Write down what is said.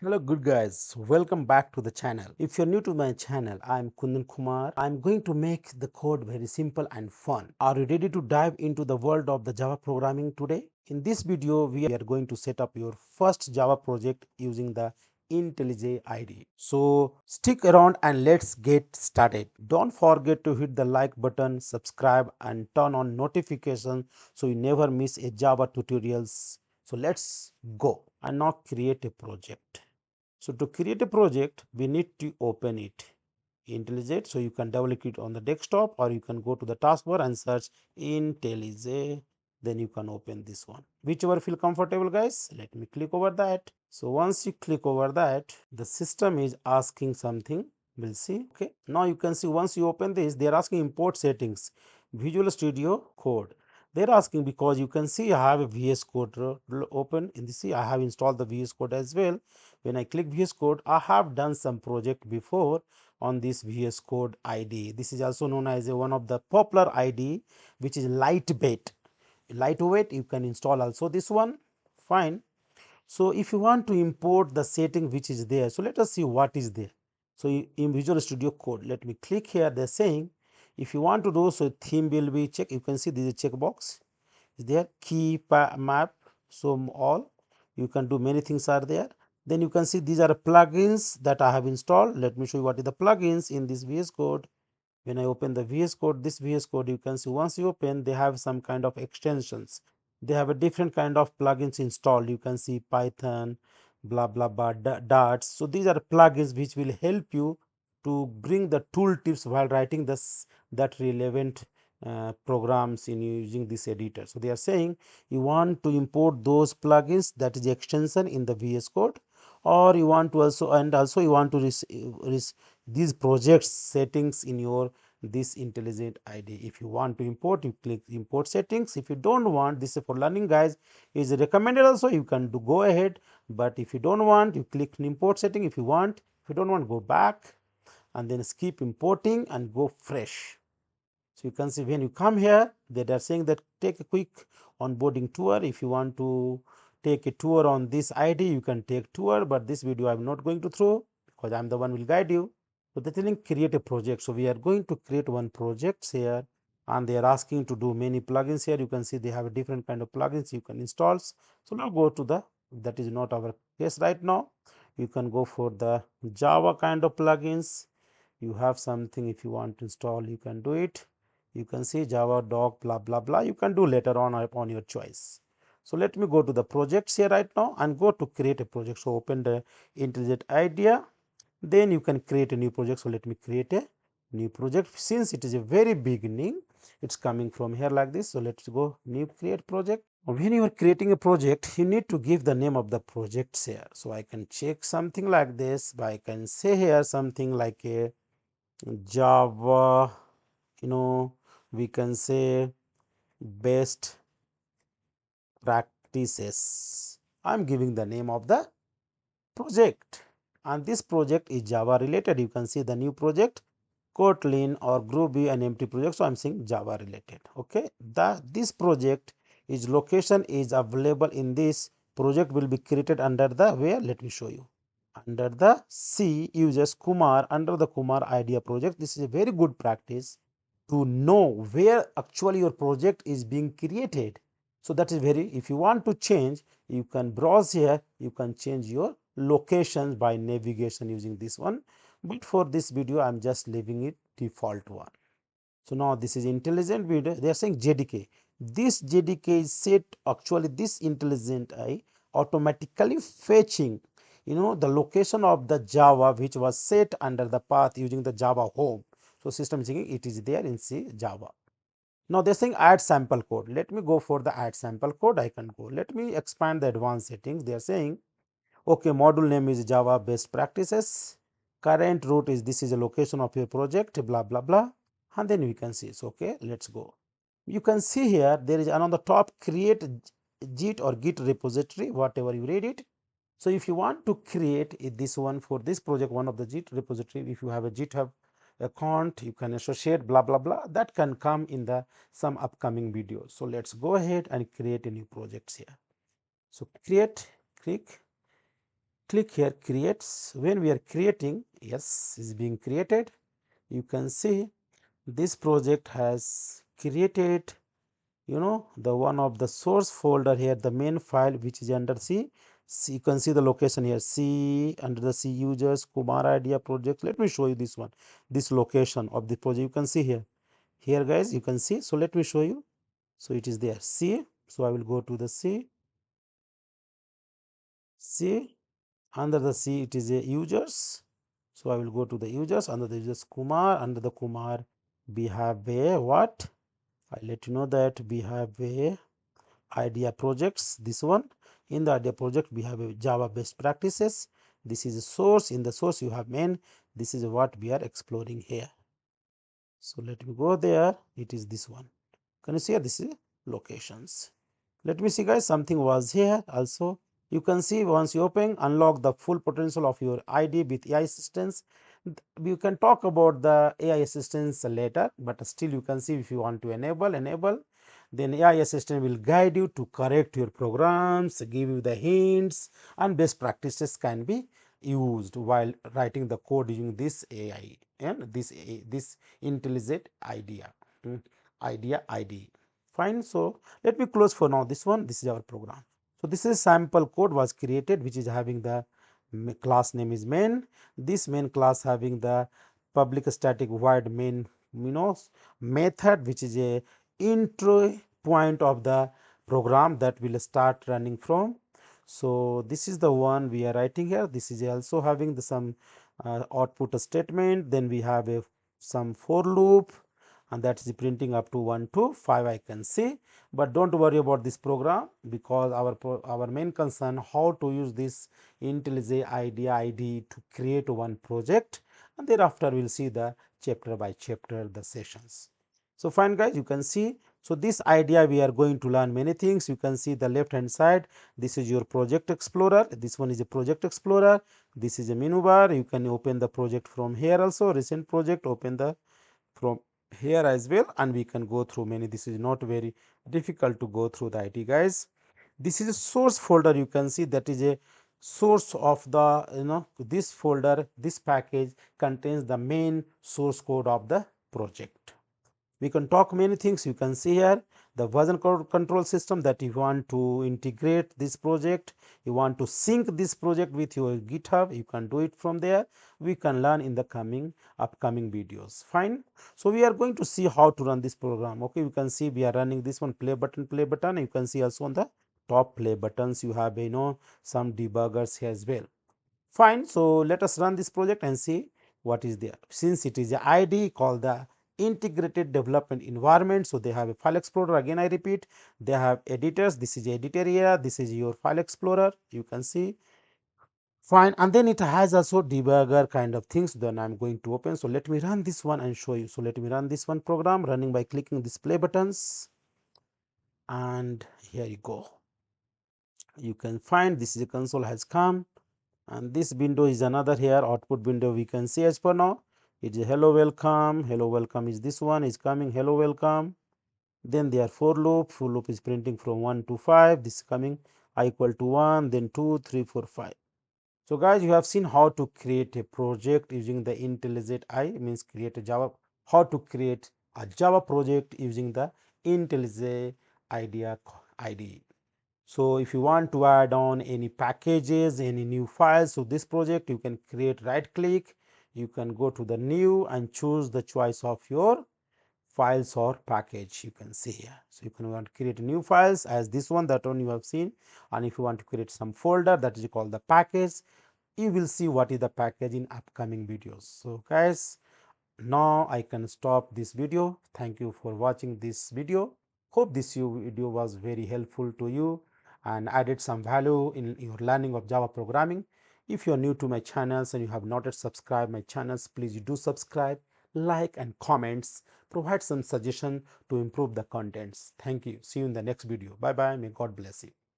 Hello good guys, welcome back to the channel. If you're new to my channel, I'm Kundan Kumar. I'm going to make the code very simple and fun. Are you ready to dive into the world of the Java programming today? In this video, we are going to set up your first Java project using the IntelliJ IDEA. So stick around and let's get started. Don't forget to hit the like button, subscribe and turn on notifications so you never miss a Java tutorials. So let's go and now create a project. So to create a project, we need to open it IntelliJ. So you can double click on the desktop or you can go to the taskbar and search IntelliJ. Then you can open this one. Whichever feel comfortable guys, let me click over that. So once you click over that, the system is asking something. We'll see. Okay. Now you can see once you open this, they are asking import settings, Visual Studio Code. They're asking because you can see I have a VS Code open in the see I have installed the VS Code as well. When I click VS Code, I have done some project before on this VS Code IDE. This is also known as one of the popular IDE, which is lightweight. Lightweight, you can install also this one. Fine. So if you want to import the setting which is there, so let us see what is there. So in Visual Studio Code, let me click here. They're saying if you want to do so, theme will be check. You can see this is a checkbox. Is there key map? So all you can do many things are there. Then you can see these are plugins that I have installed. Let me show you what is the plugins in this VS Code. When I open the VS Code, this VS Code, you can see once you open, they have some kind of extensions. They have a different kind of plugins installed. You can see Python, blah blah blah, darts. So these are plugins which will help you to bring the tooltips while writing this that relevant programs in using this editor. So they are saying you want to import those plugins, that is the extension in the VS Code, or you want to also you want to these projects settings in your this IntelliJ IDEA. If you want to import, you click import settings. If you don't want, this is for learning guys, is recommended also, you can do go ahead, but if you don't want, you click import setting. If you want, if you don't want, go back and then skip importing and go fresh. So you can see when you come here, they are saying that take a quick onboarding tour. If you want to take a tour on this ID, you can take tour, but this video I'm not going to throw because I'm the one will guide you. So they're telling create a project. So we are going to create one project here, and they are asking to do many plugins here. You can see they have a different kind of plugins you can install. So now go to the, that is not our case right now. You can go for the Java kind of plugins. You have something, if you want to install, you can do it. You can see Java doc blah blah blah, you can do later on your choice. So let me go to the projects here right now and go to create a project. So open the IntelliJ IDEA, then you can create a new project. So let me create a new project. Since it is a very beginning, it's coming from here like this. So let's go new create project. When you are creating a project, you need to give the name of the project here. So I can check something like this, but I can say here something like a Java, we can say best practices. I'm giving the name of the project, and this project is Java related. You can see the new project Kotlin or Groovy and empty project. So I'm saying Java related. Okay, this project is location is available in this project will be created under the where, let me show you, under the C uses Kumar, under the Kumar idea project. This is a very good practice to know where actually your project is being created. So that is very, if you want to change, you can browse here, you can change your locations by navigation using this one, but for this video I'm just leaving it default one. So now this is intelligent video. They are saying JDK. This JDK is set, actually this IntelliJ IDEA automatically fetching the location of the Java which was set under the path using the Java home. So system is saying it is there in C Java. Now they're saying add sample code. Let me go for the add sample code. I can go. Let me expand the advanced settings. They are saying okay, module name is Java best practices. Current root is, this is a location of your project, blah blah blah, and then we can see. So okay, let's go. You can see here there is on the top create Git or Git repository, whatever you read it. So if you want to create this one for this project, one of the Git repository, if you have a GitHub account, you can associate blah blah blah, that can come in the some upcoming videos. So let's go ahead and create a new projects here. So create, click, click here creates. When we are creating, yes, is being created. You can see this project has created, you know, the one of the source folder here, the main file which is under C. You can see the location here, C, under the C users Kumar idea project. Let me show you this one, this location of the project. You can see here guys, you can see. So let me show you. So it is there, C. So I will go to the C. Under the C it is a users. So I will go to the users. Under the users Kumar, under the Kumar we have a what, I let you know that we have a idea projects, this one. In the idea project we have a Java best practices. This is a source. In the source you have main. This is what we are exploring here. So let me go there. It is this one. Can you see here? This is locations. Let me see guys, something was here also. You can see once you open, unlock the full potential of your ID with AI assistance. You can talk about the AI assistance later, but still you can see if you want to enable, then AI assistant will guide you to correct your programs, give you the hints, and best practices can be used while writing the code using this AI and this IntelliJ IDEA, IDEA IDE. Fine. So let me close for now this one. This is our program. So this is sample code was created, which is having the class name is main. This main class having the public static void main, you know, method, which is a intro point of the program that will start running from. So this is the one we are writing here. This is also having the some output statement. Then we have a some for loop, and that is printing up to 1 to 5 I can see. But don't worry about this program, because our main concern how to use this IntelliJ IDEA ID to create one project, and thereafter we will see the chapter by chapter the sessions. So fine guys, you can see. So this idea we are going to learn many things. You can see the left hand side, this is your project explorer. This one is a project explorer. This is a menu bar. You can open the project from here also, recent project, open the from here as well, and we can go through many. This is not very difficult to go through the IT guys. This is a source folder. You can see that is a source of the, you know, this folder, this package contains the main source code of the project. We can talk many things. You can see here the version control system that you want to integrate this project, you want to sync this project with your GitHub, you can do it from there. We can learn in the upcoming videos. Fine. So we are going to see how to run this program. Okay, you can see we are running this one, play button. You can see also on the top play buttons you have, you know, some debuggers here as well. Fine. So let us run this project and see what is there. Since it is a ID called the integrated development environment, so they have a file explorer. Again I repeat, they have editors. This is editor area, this is your file explorer, you can see. Fine. And then it has also debugger kind of things. Then I'm going to open. So let me run this one and show you. So let me run this one program, running by clicking this play buttons, and here you go. You can find this is a console has come, and this window is another here output window. We can see as per now it is hello welcome. Hello welcome is this one is coming, hello welcome. Then there for loop is printing from 1 to 5. This is coming I equal to 1, then 2, 3, 4, 5. So guys, you have seen how to create a project using the IntelliJ means create a Java, how to create a Java project using the IntelliJ IDEA IDE. So if you want to add on any packages, any new files to this project, you can create, right click, you can go to the new and choose the choice of your files or package. You can see here. So you can want to create new files as this one, that one you have seen. And if you want to create some folder, that is called the package, you will see what is the package in upcoming videos. So guys, now I can stop this video. Thank you for watching this video. Hope this video was very helpful to you and added some value in your learning of Java programming. If you are new to my channels and you have not yet subscribed my channels, please do subscribe, like and comments, provide some suggestion to improve the contents. Thank you. See you in the next video. Bye bye. May God bless you.